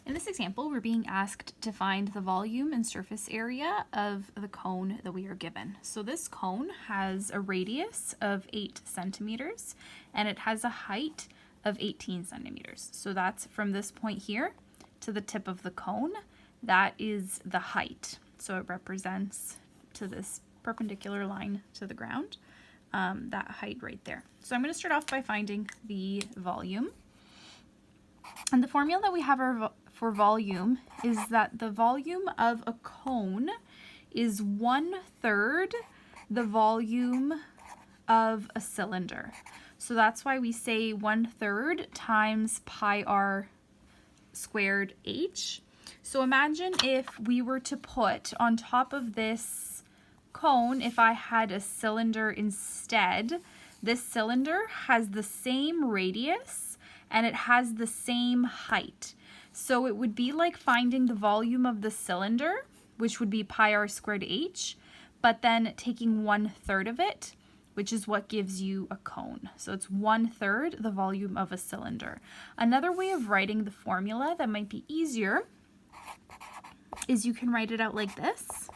In this example, we're being asked to find the volume and surface area of the cone that we are given. So this cone has a radius of 8 centimeters and it has a height of 18 centimeters. So that's from this point here to the tip of the cone. That is the height. So it represents to this perpendicular line to the ground, that height right there. So I'm going to start off by finding the volume. And the formula that we have for volume is that the volume of a cone is 1/3 the volume of a cylinder. So that's why we say 1/3 times pi r squared h. So imagine if we were to put on top of this cone, if I had a cylinder instead, this cylinder has the same radius and it has the same height. So it would be like finding the volume of the cylinder, which would be pi r squared h, but then taking 1/3 of it, which is what gives you a cone. So it's 1/3 the volume of a cylinder. Another way of writing the formula that might be easier is you can write it out like this: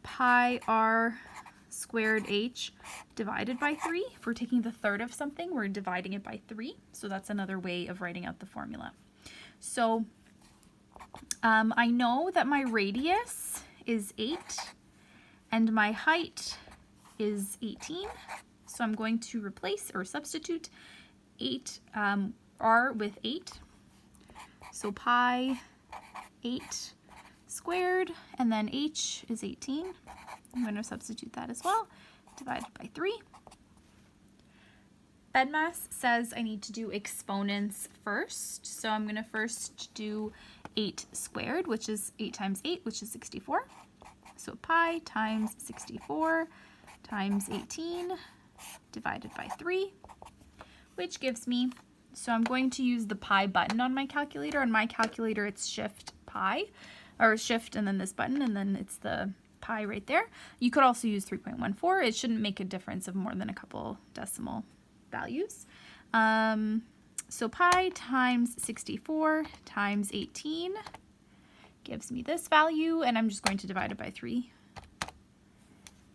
pi r squared h divided by 3. If we're taking the third of something, we're dividing it by 3. So that's another way of writing out the formula. So I know that my radius is 8 and my height is 18. So I'm going to replace or substitute 8 r with 8. So pi 8 squared, and then h is 18. I'm going to substitute that as well, divided by 3. BEDMAS says I need to do exponents first. So I'm going to first do 8 squared, which is 8 times 8, which is 64. So pi times 64 times 18 divided by 3, which gives me, so I'm going to use the pi button on my calculator. On my calculator, it's shift pi, or shift and then this button, and then it's the pi right there. You could also use 3.14. It shouldn't make a difference of more than a couple decimal values. So pi times 64 times 18 gives me this value, and I'm just going to divide it by 3.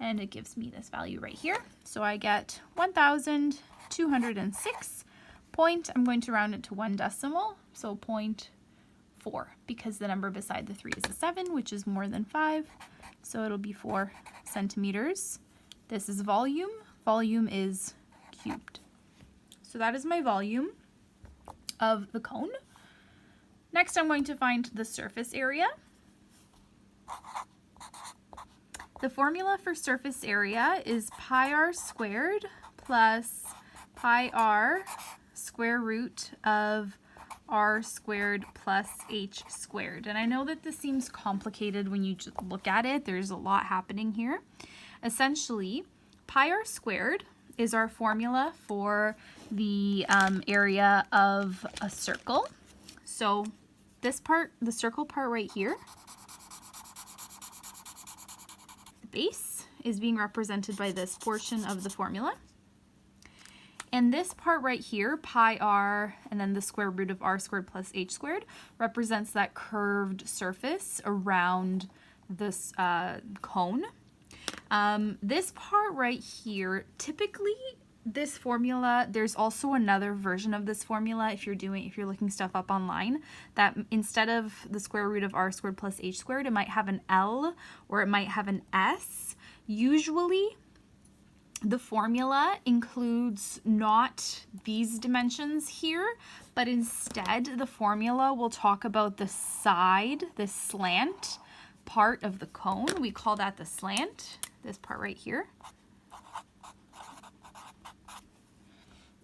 And it gives me this value right here. So I get 1,206 point, I'm going to round it to 1 decimal, so 0.4, because the number beside the 3 is a 7, which is more than 5. So it'll be 4 centimeters. This is volume. Volume is cubed. So that is my volume of the cone. Next, I'm going to find the surface area. The formula for surface area is pi r squared plus pi r square root of r squared plus h squared. And I know that this seems complicated when you just look at it. There's a lot happening here. Essentially, pi r squared is our formula for the area of a circle. So this part, the circle part right here, the base is being represented by this portion of the formula. And this part right here, pi r, and then the square root of r squared plus h squared, represents that curved surface around this cone. This part right here, typically this formula, there's also another version of this formula if you're looking stuff up online, that instead of the square root of r squared plus h squared, it might have an L or it might have an S. Usually the formula includes not these dimensions here, but instead the formula will talk about the side, the slant part of the cone. We call that the slant, this part right here.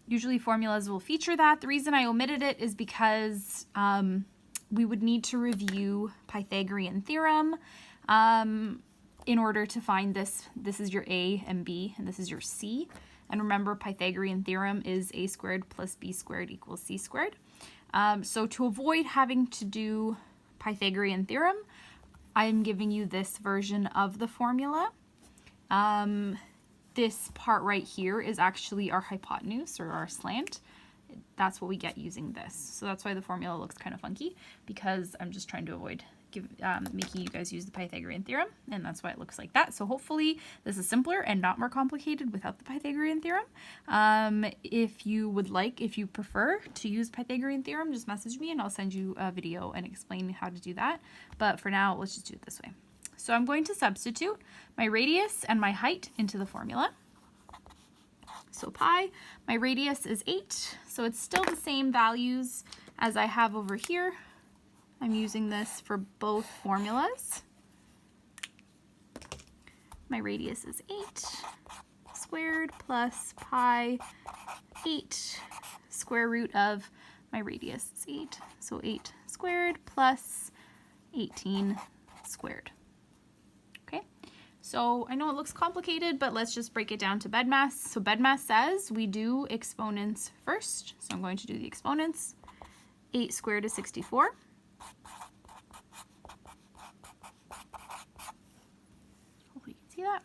Usually formulas will feature that. The reason I omitted it is because we would need to review Pythagorean theorem in order to find this. This is your A and B, and this is your C. And remember, Pythagorean theorem is a squared plus b squared equals c squared. So to avoid having to do Pythagorean theorem, I'm giving you this version of the formula. This part right here is actually our hypotenuse or our slant. that's what we get using this. So that's why the formula looks kind of funky, because I'm just trying to avoid making you guys use the Pythagorean theorem, and that's why it looks like that. So hopefully this is simpler and not more complicated without the Pythagorean theorem. If you prefer to use Pythagorean theorem, just message me and I'll send you a video and explain how to do that. But for now, let's just do it this way. So I'm going to substitute my radius and my height into the formula. So pi, my radius is 8, so it's still the same values as I have over here. I'm using this for both formulas. My radius is 8 squared plus pi 8 square root of my radius is 8. So 8 squared plus 18 squared. Okay, so I know it looks complicated, but let's just break it down to BEDMAS. So BEDMAS says we do exponents first. So I'm going to do the exponents. 8 squared is 64. See that?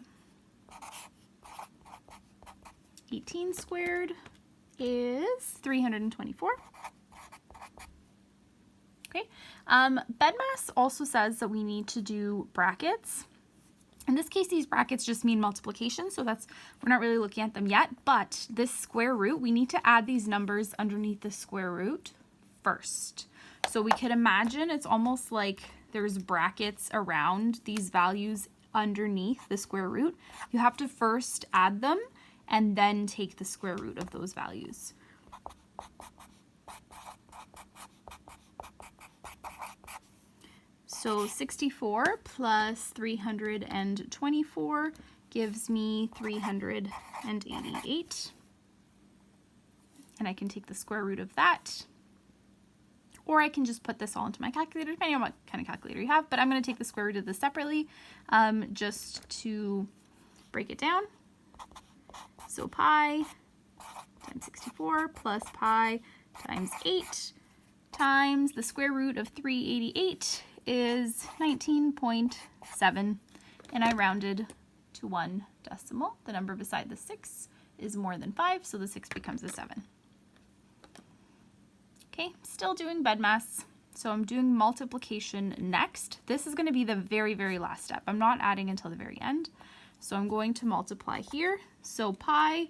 18 squared is 324. Okay. BEDMAS also says that we need to do brackets. In this case, these brackets just mean multiplication, so we're not really looking at them yet, but this square root, we need to add these numbers underneath the square root first. So we could imagine it's almost like there's brackets around these values underneath the square root. You have to first add them and then take the square root of those values. So 64 plus 324 gives me 388. And I can take the square root of that. Or I can just put this all into my calculator, depending on what kind of calculator you have. But I'm going to take the square root of this separately, just to break it down. So pi times 64 plus pi times 8 times the square root of 388 is 19.7. And I rounded to 1 decimal. The number beside the 6 is more than 5, so the 6 becomes a 7. Okay, still doing BEDMAS, so I'm doing multiplication next. This is going to be the very, very last step. I'm not adding until the very end. So I'm going to multiply here. So pi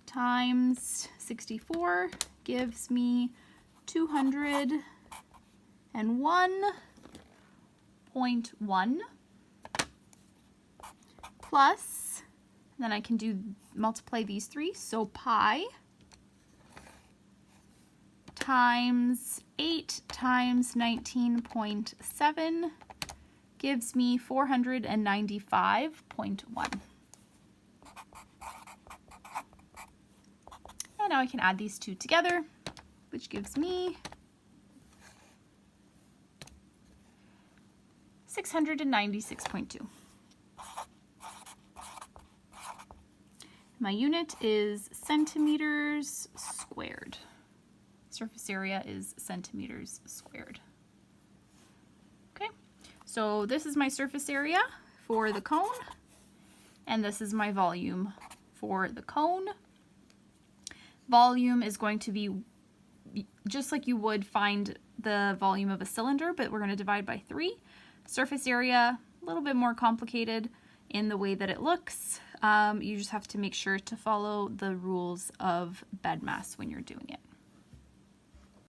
times 64 gives me 201.1 plus, then I can multiply these three. So pi times 8 times 19.7 gives me 495.1. And now I can add these two together, which gives me 696.2. My unit is centimeters squared. Surface area is centimeters squared. Okay, so this is my surface area for the cone, and this is my volume for the cone. Volume is going to be just like you would find the volume of a cylinder, but we're going to divide by 3. Surface area, a little bit more complicated in the way that it looks. You just have to make sure to follow the rules of BEDMAS when you're doing it.